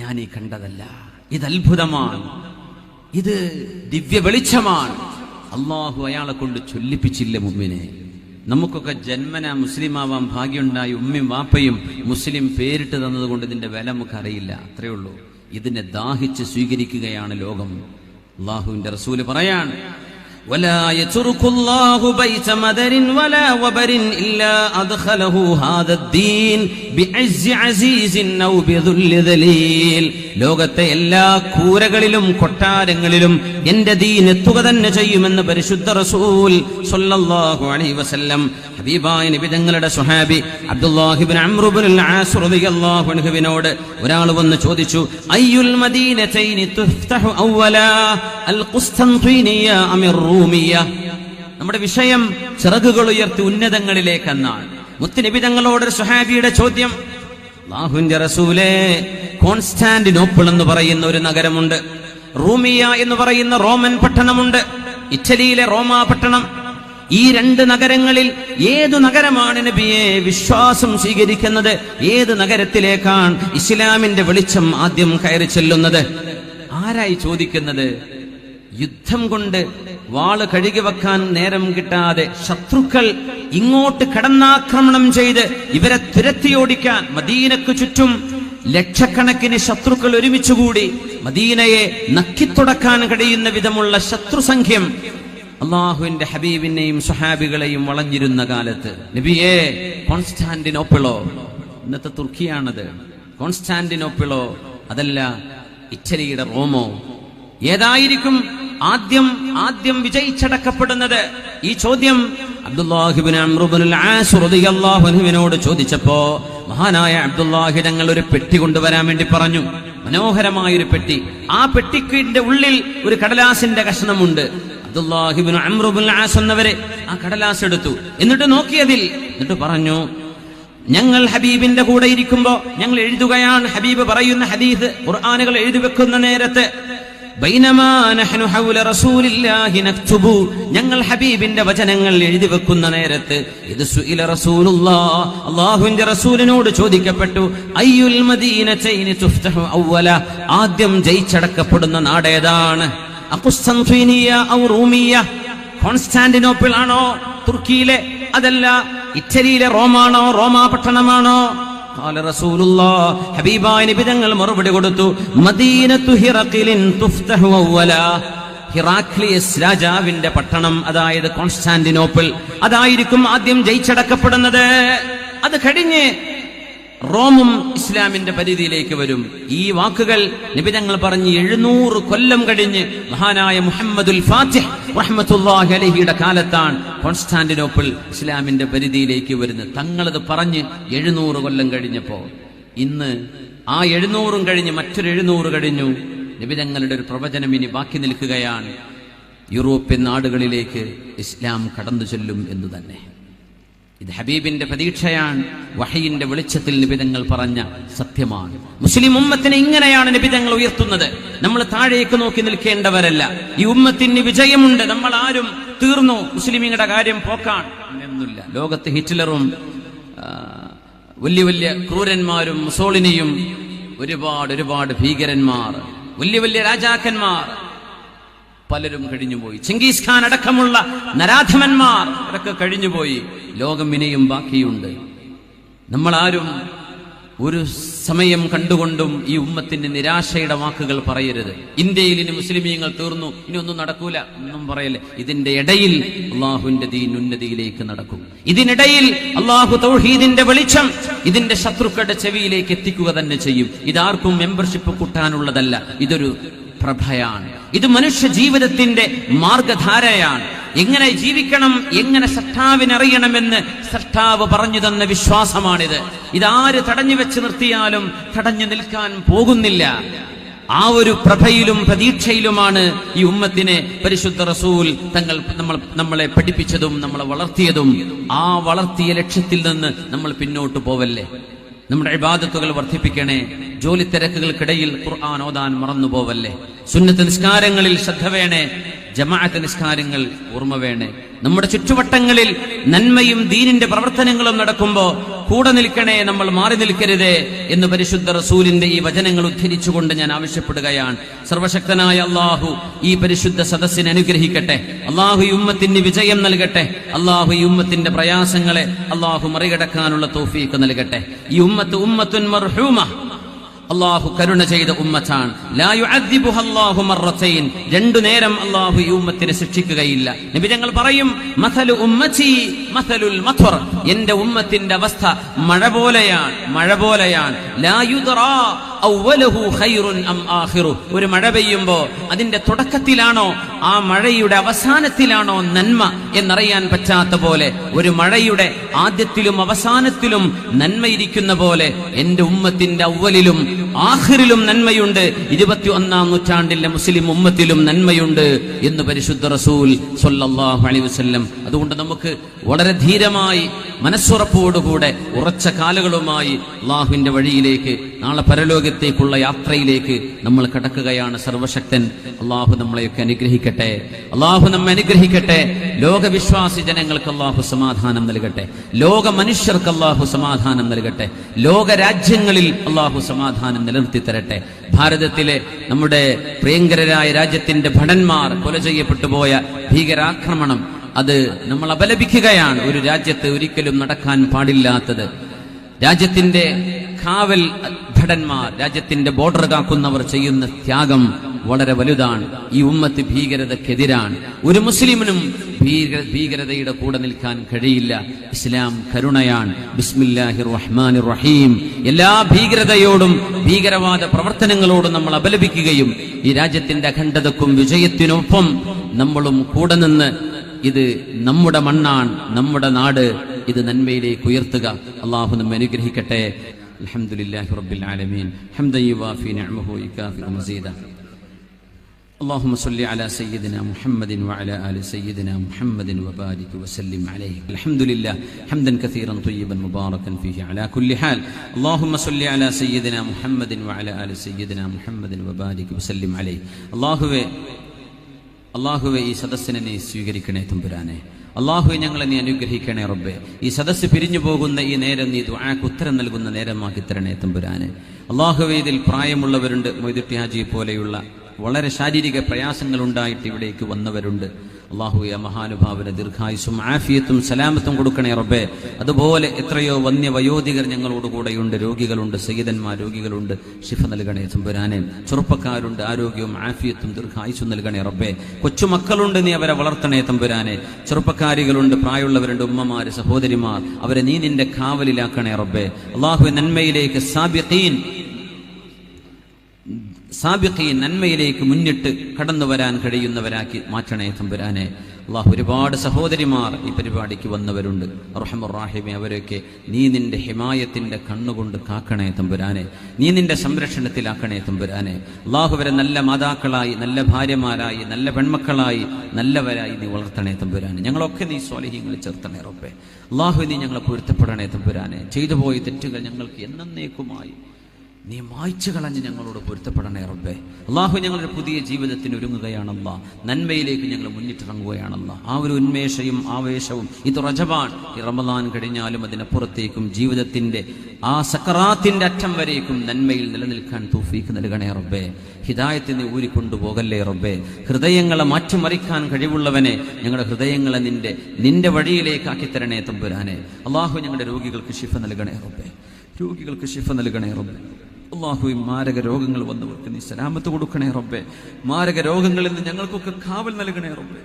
ഞാൻ ഈ കണ്ടതല്ല, ഇത് അത്ഭുതമാണ്, ഇത് ദിവ്യ വെളിച്ചമാണ്. അള്ളാഹു അയാളെ കൊണ്ട് ചൊല്ലിപ്പിച്ചില്ല മുഅ്മിനെ. നമുക്കൊക്കെ ജന്മന മുസ്ലിം ആവാൻ ഭാഗ്യമുണ്ടായി ഉമ്മയും വാപ്പയും മുസ്ലിം പേരിട്ട് തന്നത് കൊണ്ട് ഇതിന്റെ വില നമുക്ക് അറിയില്ല, അത്രേ ഉള്ളൂ. ഇതിനെ ദാഹിച്ച് സ്വീകരിക്കുകയാണ് ലോകം. അള്ളാഹുവിന്റെ റസൂല് പറയാൻ ولا يترك الله بيت مدر ولا وبر إلا أدخله هذا الدين بعز عزيز أو بذل ذليل. ലോകത്തെ എല്ലാ കൂരകളിലും കൊട്ടാരങ്ങളിലും എന്റെ ദീൻ എത്തുക തന്നെ ചെയ്യുമെന്ന് പരിശുദ്ധ റസൂൽ സ്വല്ലല്ലാഹു അലൈഹി വസല്ലം. ഹബീബായ നബി തങ്ങളുടെ സ്വഹാബി അബ്ദുല്ലാഹി ഇബ്നു അംർ ഇബ്നുൽ ആസ് റളിയല്ലാഹു അൻഹുവിനോട് ഒരാൾ വന്ന് ചോദിച്ചു, അയ്യുൽ മദീനതൈനി തുഫ്തഹു അവ്വലാ അൽ ഖുസ്തൻതീനിയ അമിർ റൂമിയ. നമ്മുടെ വിഷയം ചിറകുകൾ ഉയർത്തി ഉന്നതങ്ങളിലേക്കെന്നാണ്. മുത്തുനബി തങ്ങളോട് ഒരു സ്വഹാബിയുടെ ചോദ്യം, അല്ലാഹുവിന്റെ റസൂലേ, കോൺസ്റ്റാന്റിനോപ്പിൾ എന്ന് പറയുന്ന ഒരു നഗരമുണ്ട്, റൂമിയ എന്ന് പറയുന്ന റോമൻ പട്ടണമുണ്ട്, ഇറ്റലിയിലെ റോമാ പട്ടണം. ഈ രണ്ട് നഗരങ്ങളിൽ ഏതു നഗരമാണ് നബിയെ വിശ്വാസം സ്വീകരിക്കുന്നത്? ഏത് നഗരത്തിലേക്കാണ് ഇസ്ലാമിന്റെ വെളിച്ചം ആദ്യം കയറി ചെല്ലുന്നത്? ആരായി ചോദിക്കുന്നത്? യുദ്ധം കൊണ്ട് വാള് കഴുകി വെക്കാൻ നേരം കിട്ടാതെ ശത്രുക്കൾ ഇങ്ങോട്ട് കടന്നാക്രമണം ചെയ്ത് ഇവരെ തുരത്തിയോടിക്കാൻ മദീനക്ക് ചുറ്റും ലക്ഷക്കണക്കിന് ശത്രുക്കൾ ഒരുമിച്ചുകൂടി മദീനയെ നക്കിത്തുടക്കാൻ കഴിയുന്ന വിധമുള്ള ശത്രുസംഖ്യം അള്ളാഹുവിന്റെ ഹബീബിനെയും സ്വഹാബികളെയും വളഞ്ഞിരുന്ന കാലത്ത് നബിയെ, കോൺസ്റ്റാന്റിനോപ്പിളോ, ഇന്നത്തെ തുർക്കിയാണത്, കോൺസ്റ്റാന്റിനോപ്പിളോ അതല്ല ഇറ്റലിയുടെ റോമോ, ഏതായിരിക്കും ആദ്യം വിജയിച്ചടക്കപ്പെടുന്നത്? ഈ ചോദ്യം അബ്ദുല്ലാഹി ഇബ്നു അംർ ഇബ്നുൽ ആസ് റളിയല്ലാഹു അൻഹുവിനോട് ചോദിച്ചപ്പോ മഹാനായ അബ്ദുല്ലാഹി തങ്ങൾ ഒരു പെട്ടി കൊണ്ടുവരാൻ വേണ്ടി പറഞ്ഞു. മനോഹരമായൊരു പെട്ടി. ആ പെട്ടിക്കിന്റെ ഉള്ളിൽ ഒരു കടലാസിന്റെ കഷ്ണമുണ്ട്. അബ്ദുല്ലാഹി ഇബ്നു അംർ ഇബ്നുൽ ആസ് എന്നവരെ ആ കടലാസ് എടുത്തു, എന്നിട്ട് നോക്കിയതിൽ, എന്നിട്ട് പറഞ്ഞു, ഞങ്ങൾ ഹബീബിന്റെ കൂടെ ഇരിക്കുമ്പോ ഞങ്ങൾ എഴുതുകയാണ് ഹബീബ് പറയുന്ന ഹദീസ് ഖുർആനുകൾ എഴുതി വെക്കുന്ന നേരത്ത്, ബൈനമാ നഹ്നു ഹൗല റസൂലില്ലാഹി നക്തുബു, ഞങ്ങൾ ഹബീബിന്റെ വചനങ്ങൾ എഴുതി വെക്കുന്ന നേരത്ത്, ഇത് സുഇല റസൂലുള്ളാഹ്, അല്ലാഹുവിന്റെ റസൂലിനോട് ചോദിക്കപ്പെട്ടു, അയ്യുൽ മദീനതൈനി തുഫ്തഹു അവ്വല, ആദ്യം ജയിച്ചടക്കപ്പെടുന്ന നാട് ഏതാണ്? അഖുസ്തൻതീനിയ ഔ റൂമിയ, കോൺസ്റ്റാന്റിനോപ്പിൾ ആണോ തുർക്കിയിലെ, അതല്ല ഇറ്റലിയിലെ റോമാണോ, റോമാ പട്ടണമാണോ? ഖാല റസൂലുള്ളാഹ്, ഹബീബായ നബി തങ്ങൾ മറുപടി കൊടുത്തു, മദീനത്തു ഹിറഖിലിൻ തുഫ്തഹു അവ്വല, ഹിറാക്ലിയസ് രാജാവിന്റെ പട്ടണം, അതായത് കോൺസ്റ്റാന്റിനോപ്പിൾ, അതായിരിക്കും ആദ്യം ജയിച്ചടക്കപ്പെടുന്നത്. അത് കഴിഞ്ഞ് റോമും ഇസ്ലാമിന്റെ പരിധിയിലേക്ക് വരും. ഈ വാക്കുകൾ നബി തങ്ങൾ പറഞ്ഞ് 700 കൊല്ലം കഴിഞ്ഞ് മഹാനായ മുഹമ്മദുൽ ഫാത്തിഹ് റഹ്മത്തുള്ളാഹി അലൈഹിയുടെ കാലത്താണ് കോൺസ്റ്റാന്റിനോപ്പിൾ ഇസ്ലാമിന്റെ പരിധിയിലേക്ക് വരുന്നത്. തങ്ങളത് പറഞ്ഞ് 700 കൊല്ലം കഴിഞ്ഞപ്പോ, ഇന്ന് ആ 700 കഴിഞ്ഞ് മറ്റൊരു 700 കഴിഞ്ഞു. നബി തങ്ങളുടെ ഒരു പ്രവചനം ഇനി ബാക്കി നിൽക്കുകയാണ്, യൂറോപ്യൻ നാടുകളിലേക്ക് ഇസ്ലാം കടന്നു ചെല്ലും എന്ന് തന്നെ. ഇത് ഹബീബിന്റെ പ്രതീക്ഷയാണ്, വഹയിന്റെ വെളിച്ചത്തിൽ നിബിധങ്ങൾ പറഞ്ഞ സത്യമാണ്. മുസ്ലിം ഉമ്മത്തിനെ ഇങ്ങനെയാണ് നിബിധങ്ങൾ ഉയർത്തുന്നത്. നമ്മൾ താഴേക്ക് നോക്കി നിൽക്കേണ്ടവരല്ല. ഈ ഉമ്മത്തിന് വിജയമുണ്ട്, നമ്മൾ ആരും തീർന്നു, മുസ്ലിമീങ്ങളുടെ കാര്യം പോക്കാണ് എന്നൊന്നുമില്ല. ലോകത്ത് ഹിറ്റ്ലറും വലിയ വലിയ ക്രൂരന്മാരും മുസോളിനിയും ഒരുപാട് ഭീകരന്മാർ, വലിയ രാജാക്കന്മാർ പലരും കഴിഞ്ഞുപോയി. ചെങ്കീസ് ഖാൻ അടക്കമുള്ള നരാധമന്മാർ അതൊക്കെ കഴിഞ്ഞുപോയി. ലോകം ഇനിയും ബാക്കിയുണ്ട്. നമ്മളാരും ഒരു സമയം കണ്ടുകൊണ്ടും ഈ ഉമ്മത്തിന് നിരാശയുടെ വാക്കുകൾ പറയരുത്. ഇന്ത്യയിൽ ഇനി മുസ്ലിമീങ്ങൾ തീർന്നു, ഇനി ഒന്നും നടക്കൂല ഒന്നും പറയല്ലേ. ഇതിന്റെ ഇടയിൽ അള്ളാഹുവിന്റെ ദീൻ ഉന്നതിയിലേക്ക് നടക്കും. ഇതിനിടയിൽ അള്ളാഹു തൗഹീദിന്റെ വെളിച്ചം ഇതിന്റെ ശത്രുക്കളുടെ ചെവിയിലേക്ക് എത്തിക്കുക തന്നെ ചെയ്യും. ഇതാർക്കും മെമ്പർഷിപ്പ് കൂട്ടാനുള്ളതല്ല, ഇതൊരു പ്രഭയാണ്. ഇത് മനുഷ്യ ജീവിതത്തിന്റെ മാർഗധാരയാണ്. എങ്ങനെ ജീവിക്കണം, എങ്ങനെ സൃഷ്ടാവിനറിയണമെന്ന് സൃഷ്ടാവ് പറഞ്ഞു തന്ന വിശ്വാസമാണിത്. ഇതാര് തടഞ്ഞു വെച്ച് നിർത്തിയാലും തടഞ്ഞു നിൽക്കാൻ പോകുന്നില്ല. ആ ഒരു പ്രഭയിലും പ്രതീക്ഷയിലുമാണ് ഈ ഉമ്മത്തിനെ പരിശുദ്ധ റസൂൽ നമ്മളെ പഠിപ്പിച്ചതും നമ്മളെ വളർത്തിയതും. ആ വളർത്തിയ ലക്ഷ്യത്തിൽ നിന്ന് നമ്മൾ പിന്നോട്ട് പോവല്ലേ. നമ്മുടെ ഇബാദത്തുകൾ വർദ്ധിപ്പിക്കണേ. ജോലി തിരക്കുകൾക്കിടയിൽ ഖുർആൻ ഓതാൻ മറന്നു പോവല്ലേ. സുന്നത്ത് നിസ്കാരങ്ങളിൽ ശ്രദ്ധ വേണേ. ജമാഅത്ത് നിസ്കാരങ്ങൾ ഓർമ്മ വേണേ. നമ്മുടെ ചുറ്റുവട്ടങ്ങളിൽ നന്മയും ദീനിന്റെ പ്രവർത്തനങ്ങളും നടക്കുമ്പോ കൂടെ നിൽക്കണേ, നമ്മൾ മാറി നിൽക്കരുതേ എന്ന് പരിശുദ്ധ റസൂലിന്റെ ഈ വചനങ്ങൾ ഉദ്ധരിച്ചുകൊണ്ട് ഞാൻ ആവശ്യപ്പെടുകയാണ്. സർവശക്തനായ അള്ളാഹു ഈ പരിശുദ്ധ സദസ്സിനെ അനുഗ്രഹിക്കട്ടെ. അള്ളാഹു ഈ ഉമ്മത്തിന് വിജയം നൽകട്ടെ. അള്ളാഹു ഈ ഉമ്മത്തിന്റെ പ്രയാസങ്ങളെ അള്ളാഹു മറികടക്കാനുള്ള തൗഫീഖ് നൽകട്ടെ. ഈ ഉമ്മത്തുൻ മർഹൂമ, അള്ളാഹു കരുണ ചെയ്ത ഉമ്മത്താണ്. ലാ യുഅദ്ദിബുഹ അല്ലാഹു മർറതൈൻ, രണ്ടു നേരം അള്ളാഹു ഈ ഉമ്മത്തിനെ ശിക്ഷിക്കുകയില്ല. നബി ഞങ്ങൾ പറയും, മഥലു ഉമ്മതി മഥലുൽ മത്വർ, എന്റെ ഉമ്മത്തിന്റെ അവസ്ഥ മഴ പോലെയാണ്. ലാ യുദ്റാ അവ്വലുഹു ഖൈറുൻ അം ആഖിറു, ഒരു മഴ പെയ്യുമ്പോ അതിന്റെ തുടക്കത്തിലാണോ ആ മഴയുടെ അവസാനത്തിലാണോ നന്മ എന്നറിയാൻ പറ്റാത്ത പോലെ, ഒരു മഴയുടെ ആദ്യത്തിലും അവസാനത്തിലും നന്മയിരിക്കുന്ന പോലെ എന്റെ ഉമ്മത്തിന്റെ അവ്വലിലും ആഖിറിലും നന്മയുണ്ട്. 21-ാം നൂറ്റാണ്ടിലെ മുസ്ലിം ഉമ്മത്തിലും നന്മയുണ്ട് എന്ന് പരിശുദ്ധ റസൂൽ സ്വല്ലല്ലാഹു അലൈഹി വസല്ലം. അതുകൊണ്ട് നമുക്ക് വളരെ ധീരമായി മനസ്സുറപ്പോടുകൂടെ ഉറച്ച കാലുകളുമായി അള്ളാഹുവിന്റെ വഴിയിലേക്ക്, നാളെ പരലോകത്തേക്കുള്ള യാത്രയിലേക്ക് നമ്മൾ കടക്കുകയാണ്. സർവശക്തൻ അള്ളാഹു നമ്മളെയൊക്കെ അനുഗ്രഹിക്കട്ടെ. അള്ളാഹു നമ്മെ അനുഗ്രഹിക്കട്ടെ. ലോകവിശ്വാസി ജനങ്ങൾക്ക് അള്ളാഹു സമാധാനം നൽകട്ടെ. ലോക മനുഷ്യർക്ക് അള്ളാഹു സമാധാനം നൽകട്ടെ. ലോക രാജ്യങ്ങളിൽ അള്ളാഹു സമാധാനം നിലനിർത്തി തരട്ടെ. ഭാരതത്തിലെ നമ്മുടെ പ്രിയങ്കരായ രാജ്യത്തിന്റെ ഭടന്മാർ കൊല ചെയ്യപ്പെട്ടു പോയ ഭീകരാക്രമണം, അത് നമ്മൾ അപലപിക്കുകയാണ്. ഒരു രാജ്യത്ത് ഒരിക്കലും നടക്കാൻ പാടില്ലാത്തത്. രാജ്യത്തിന്റെ കാവൽ ഭടന്മാർ, രാജ്യത്തിന്റെ ബോർഡർ കാക്കുന്നവർ ചെയ്യുന്ന ത്യാഗം വളരെ വലുതാണ്. ഈ ഉമ്മത്ത് ഭീകരതക്കെതിരാണ്. ഒരു മുസ്ലിമിനും ഭീകരതയുടെ കൂടെ നിൽക്കാൻ കഴിയില്ല. ഇസ്ലാം കരുണയാണ്. ബിസ്മില്ലാഹിർ റഹ്മാനിർ റഹീം. എല്ലാ ഭീകരതയോടും ഭീകരവാദ പ്രവർത്തനങ്ങളോടും നമ്മൾ അപലപിക്കുകയും ഈ രാജ്യത്തിന്റെ അഖണ്ഡതക്കും വിജയത്തിനൊപ്പം നമ്മളും കൂടെ നിന്ന് ഇത് നമ്മുടെ മണ്ണാണ്, നമ്മുടെ നാട്, ഇത് നന്മയിലേക്ക് ഉയർത്തുക. അള്ളാഹു നമ്മെ അനുഗ്രഹിക്കട്ടെ. അൽഹംദുലില്ലാഹി റബ്ബിൽ ആലമീൻ. ഹംദൻ യുവാഫി നിഅമഹു വയുകാഫിഉ മസീദാ. اللهم صل على سيدنا محمد وعلى آل سيدنا محمد وبارك وسلم عليه. الحمد لله حمدا كثيرا طيبا مباركا فيه على كل حال. اللهم صل على سيدنا محمد وعلى آل سيدنا محمد وبارك وسلم عليه. അള്ളാഹുവെ ഈ സദസ്സിനെ നീ സ്വീകരിക്കണേ തമ്പുരാനെ. അള്ളാഹുവെ ഞങ്ങളെ നീ അനുഗ്രഹിക്കണേ റബ്ബേ. ഈ സദസ്സ് പിരിഞ്ഞു പോകുന്ന ഈ നേരം നീ ദുആക്ക് ഉത്തരം നൽകുന്ന നേരമാക്കി തരണേ തമ്പുരാനെ. അള്ളാഹുവെ ഇതിൽ പ്രായമുള്ളവരുണ്ട്, മൊയ്തുട്ടി ഹാജിയെ പോലെയുള്ള വളരെ ശാരീരിക പ്രയാസങ്ങൾ ഉണ്ടായിട്ട് ഇവിടേക്ക് വന്നവരുണ്ട്. അള്ളാഹുവെ മഹാനുഭാവന് ദീർഘായുസ്സും ആഫിയത്തും സലാമത്തും കൊടുക്കണേ റബ്ബേ. അതുപോലെ എത്രയോ വന്യ വയോധികർ ഞങ്ങളോടുകൂടെയുണ്ട്, രോഗികളുണ്ട്, സയ്യിദന്മാർ രോഗികളുണ്ട്, ശിഫ നൽകണേ തമ്പുരാനെ. ചെറുപ്പക്കാരുണ്ട്, ആരോഗ്യവും ആഫിയത്തും ദീർഘായുസ്സും നൽകണേ റബ്ബേ. കൊച്ചുമക്കളുണ്ട്, നീ അവരെ വളർത്തണേ തമ്പുരാനെ. ചെറുപ്പക്കാരികളുണ്ട്, പ്രായമുള്ളവരുണ്ട്, ഉമ്മമാര്, സഹോദരിമാർ, അവരെ നീ നിന്റെ കാവലിലാക്കണേ റബ്ബേ. അള്ളാഹുവെ നന്മയിലേക്ക് സാബിഖീൻ നന്മയിലേക്ക് മുന്നിട്ട് കടന്നു വരാൻ കഴിയുന്നവരാക്കി മാറ്റണേ തമ്പുരാനെ. അള്ളാഹു ഒരുപാട് സഹോദരിമാർ ഈ പരിപാടിക്ക് വന്നവരുണ്ട്. അർഹമർ റഹീമേ, അവരൊക്കെ നീ നിന്റെ ഹിമായത്തിന്റെ കണ്ണുകൊണ്ട് കാക്കണേ തമ്പുരാനെ. നീ നിന്റെ സംരക്ഷണത്തിലാക്കണേ തമ്പുരാനെ. അള്ളാഹു വരെ നല്ല മാതാക്കളായി, നല്ല ഭാര്യമാരായി, നല്ല പെൺമക്കളായി, നല്ലവരായി നീ വളർത്തണേ തമ്പുരാനെ. ഞങ്ങളൊക്കെ നീ സ്വാലിഹീങ്ങളിൽ ചേർത്തണേ റബ്ബേ. അള്ളാഹു നീ ഞങ്ങളെ പൊരുത്തപ്പെടണേ തമ്പുരാനെ. ചെയ്തു പോയ തെറ്റുകൾ ഞങ്ങൾക്ക് എന്നേക്കുമായി നീ മായ്ച്ചു കളഞ്ഞ് ഞങ്ങളോട് പൊരുത്തപ്പെടണേ റബ്ബേ. അള്ളാഹു ഞങ്ങളുടെ പുതിയ ജീവിതത്തിന് ഒരുങ്ങുകയാണല്ലാ. നന്മയിലേക്ക് ഞങ്ങൾ മുന്നിട്ടിറങ്ങുകയാണല്ലാ. ആ ഒരു ഉന്മേഷവും ആവേശവും ഇത് റജബാൻ. ഈ റമദാൻ കഴിഞ്ഞാലും അതിനപ്പുറത്തേക്കും ജീവിതത്തിന്റെ ആ സക്കറാത്തിന്റെ അറ്റം വരേക്കും നന്മയിൽ നിലനിൽക്കാൻ തൗഫീഖ് നൽകണേ റബ്ബേ. ഹിദായത്ത് നീ ഊരിക്കൊണ്ടുപോകല്ലേ റബ്ബേ. ഹൃദയങ്ങളെ മാറ്റിമറിക്കാൻ കഴിവുള്ളവനെ, ഞങ്ങളുടെ ഹൃദയങ്ങളെ നിന്റെ വഴിയിലേക്ക് ആക്കിത്തരണേ തമ്പുരാനെ. അള്ളാഹു ഞങ്ങളുടെ രോഗികൾക്ക് ശിഫ നൽകണേ റബ്ബേ. രോഗികൾക്ക് ശിഫ നൽകണേ റബ്ബേ. അല്ലാഹുവേ, മാരക രോഗങ്ങൾ വന്നവർക്ക് നീ സലാമത്ത് കൊടുക്കണേ റബ്ബേ. മാരക രോഗങ്ങളിൽ നിന്ന് ഞങ്ങൾക്കൊക്കെ കാവൽ നൽകണേ റബ്ബേ.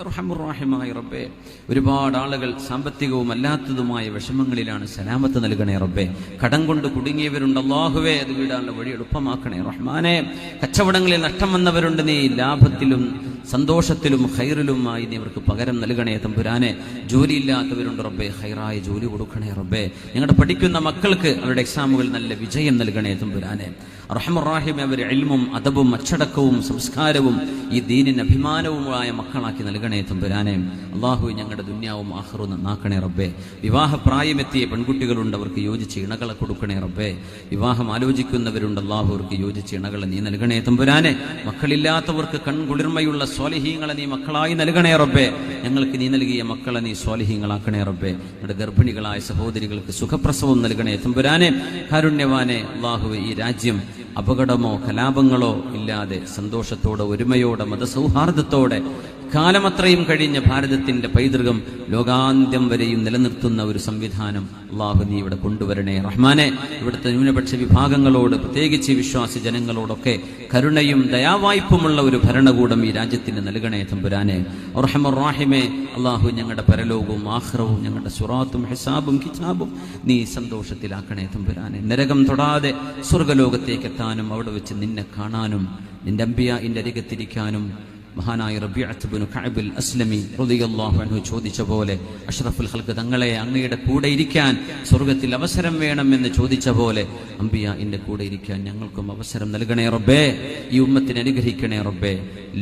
അർഹമുർ-റഹീമായ റബ്ബേ, ഒരുപാട് ആളുകൾ സാമ്പത്തികവും അല്ലാത്തതുമായ വിഷമങ്ങളിലാണ്. സലാമത്ത് നൽകണേ റബ്ബേ. കടം കൊണ്ട് കുടുങ്ങിയവരുണ്ട്, അല്ലാഹുവേ അത് വീടാനുള്ള വഴി എളുപ്പമാക്കണേ റഹ്മാനെ. കച്ചവടങ്ങളിൽ നഷ്ടം വന്നവരുണ്ട്, നീ ലാഭത്തിലും സന്തോഷത്തിലും ഖൈറിലുമായി നീ അവർക്ക് പകരം നൽകണേ തമ്പുരാനെ. ജോലിയില്ലാത്തവരുണ്ട് റബ്ബേ, ഖൈറായ ജോലി കൊടുക്കണേ റബ്ബേ. ഞങ്ങളുടെ പഠിക്കുന്ന മക്കൾക്ക് അവരുടെ എക്സാമുകൾ നല്ല വിജയം നൽകണേ തമ്പുരാനെ. റഹ്മാൻ അവർ ഇൽമും അദബും അച്ചടക്കവും സംസ്കാരവും ഈ ദീനിന് അഭിമാനവുമായ മക്കളാക്കി നൽകണേ തമ്പുരാനെ. അല്ലാഹു, ഞങ്ങളുടെ ദുന്യാവും ആഖിറവും നന്നാക്കണേ റബ്ബേ. വിവാഹപ്രായമെത്തിയ പെൺകുട്ടികളുണ്ട്, അവർക്ക് യോജിച്ച് ഇണകളെ കൊടുക്കണേ റബ്ബേ. വിവാഹം ആലോചിക്കുന്നവരുണ്ട്, അല്ലാഹു അവർക്ക് യോജിച്ച് ഇണകളെ നീ നൽകണേ തമ്പുരാനെ. മക്കളില്ലാത്തവർക്ക് കൺകുളിർമയുള്ള സ്വാലിഹീങ്ങളെ നീ മക്കളായി നൽകണേ റബ്ബേ. ഞങ്ങൾക്ക് നീ നൽകിയ മക്കളെ നീ സ്വാലിഹീങ്ങളാക്കണേ റബ്ബേ. ഞങ്ങളുടെ ഗർഭിണികളായ സഹോദരികൾക്ക് സുഖപ്രസവം നൽകണേ തമ്പുരാനെ. കാരുണ്യവാനെ അല്ലാഹുവേ, ഈ രാജ്യം അപകടമോ കലാപങ്ങളോ ഇല്ലാതെ സന്തോഷത്തോടെ ഒരുമയോടെ മതസൗഹാർദ്ദത്തോടെ കാലമത്രയും കഴിഞ്ഞ ഭാരതത്തിന്റെ പൈതൃകം ലോകാന്ത്യം വരെയും നിലനിർത്തുന്ന ഒരു സംവിധാനം അല്ലാഹു നീ ഇവിടെ കൊണ്ടുവരണേ റഹ്മാനെ. ഇവിടുത്തെ ന്യൂനപക്ഷ വിഭാഗങ്ങളോട്, പ്രത്യേകിച്ച് വിശ്വാസി ജനങ്ങളോടൊക്കെ കരുണയും ദയാവായ്പുമുള്ള ഒരു ഭരണകൂടം ഈ രാജ്യത്തിന് നൽകണേ തമ്പുരാനെ. റഹ്മാൻ-റഹീമേ, അല്ലാഹു ഞങ്ങളുടെ പരലോകവും ആഖിറവും ഞങ്ങളുടെ സിറാത്തും ഹിസാബും കിതാബും നീ സന്തോഷത്തിലാക്കണേ തമ്പുരാനെ. നരകം തൊടാതെ സ്വർഗ്ഗലോകത്തേക്ക് എത്താനും അവിടെ വെച്ച് നിന്നെ കാണാനും നിന്റെ അംബിയാഇന്റെ അരികത്തിരിക്കാനും മഹാനായ റബീഅത്ത് ഇബ്നു കഅബ് അൽ-അസ്ലമി റളിയല്ലാഹു അൻഹു ചോദിച്ച പോലെ അഷ്റഫുൽ ഖൽഖ് തങ്ങളെ അങ്ങയുടെ കൂടെ ഇരിക്കാൻ സ്വർഗ്ഗത്തിൽ അവസരം വേണമെന്ന് ചോദിച്ച പോലെ അംബിയാഇന്റെ കൂടെ ഇരിക്കാൻ ഞങ്ങൾക്കും അവസരം നൽകണേ റബ്ബേ. ഈ ഉമ്മത്തിനെ അനുഗ്രഹിക്കണേ റബ്ബേ.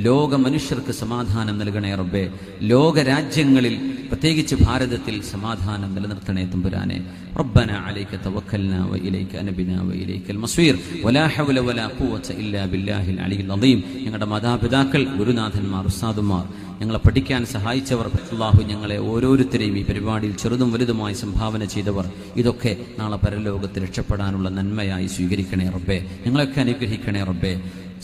ലോക മനുഷ്യർക്ക് സമാധാനം നൽകണേ റബ്ബേ. ലോക രാജ്യങ്ങളിൽ പ്രത്യേകിച്ച് ഭാരതത്തിൽ സമാധാനം നിലനിർത്തണേ തമ്പുരാനെ. റബ്ബന അലൈക തവക്കൽനാ വഇലൈക അനബ്നാ വഇലൈകൽ മസീർ വലാ ഹൗല വലാ ഖുവത ഇല്ലാ ബില്ലാഹിൽ അലിയിൽ അദീം. ഞങ്ങളുടെ മാതാപിതാക്കൾ, ഗുരുനാഥന്മാർ, ഉസ്താദുമാർ, ഞങ്ങളെ പഠിക്കാൻ സഹായിച്ചവർ, അല്ലാഹു ഞങ്ങളെ ഓരോരുത്തരെയും ഈ പരിപാടിയിൽ ചെറുതും വലുതുമായി സംഭാവന ചെയ്തവർ, ഇതൊക്കെ നാളെ പരലോകത്ത് രക്ഷപ്പെടാനുള്ള നന്മയായി സ്വീകരിക്കണേ റബ്ബേ. ഞങ്ങളൊക്കെ അനുഗ്രഹിക്കണേ റബ്ബേ.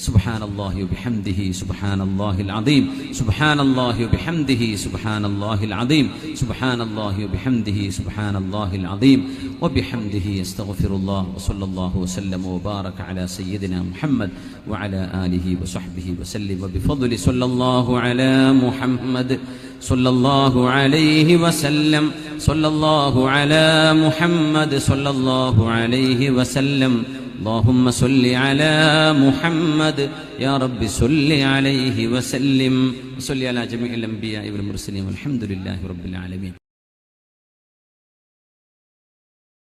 സുബ്ഹാനല്ലാഹി വബിഹംദിഹി സുബ്ഹാനല്ലാഹിൽ അദീം. സുബ്ഹാനല്ലാഹി വബിഹംദിഹി സുബ്ഹാനല്ലാഹിൽ അദീം. സുബ്ഹാനല്ലാഹി വബിഹംദിഹി സുബ്ഹാനല്ലാഹിൽ അദീം. വബിഹംദിഹി അസ്തഗ്ഫിറുല്ലാഹ് വസല്ലല്ലാഹു വസല്ലമ വബാറക അലാ സയ്യിദിനാ മുഹമ്മദ് വഅലാ ആലിഹി വസഹ്ബിഹി വസല്ലം. വബിഫദ്ലി സല്ലല്ലാഹു അലാ മുഹമ്മദ് സല്ലല്ലാഹു അലൈഹി വസല്ലം. സല്ലല്ലാഹു അലാ മുഹമ്മദ് സല്ലല്ലാഹു അലൈഹി വസല്ലം. اللهم صل على محمد يا رب صل عليه وسلم. وصل على جميع الأنبياء والمرسلين والحمد لله رب العالمين.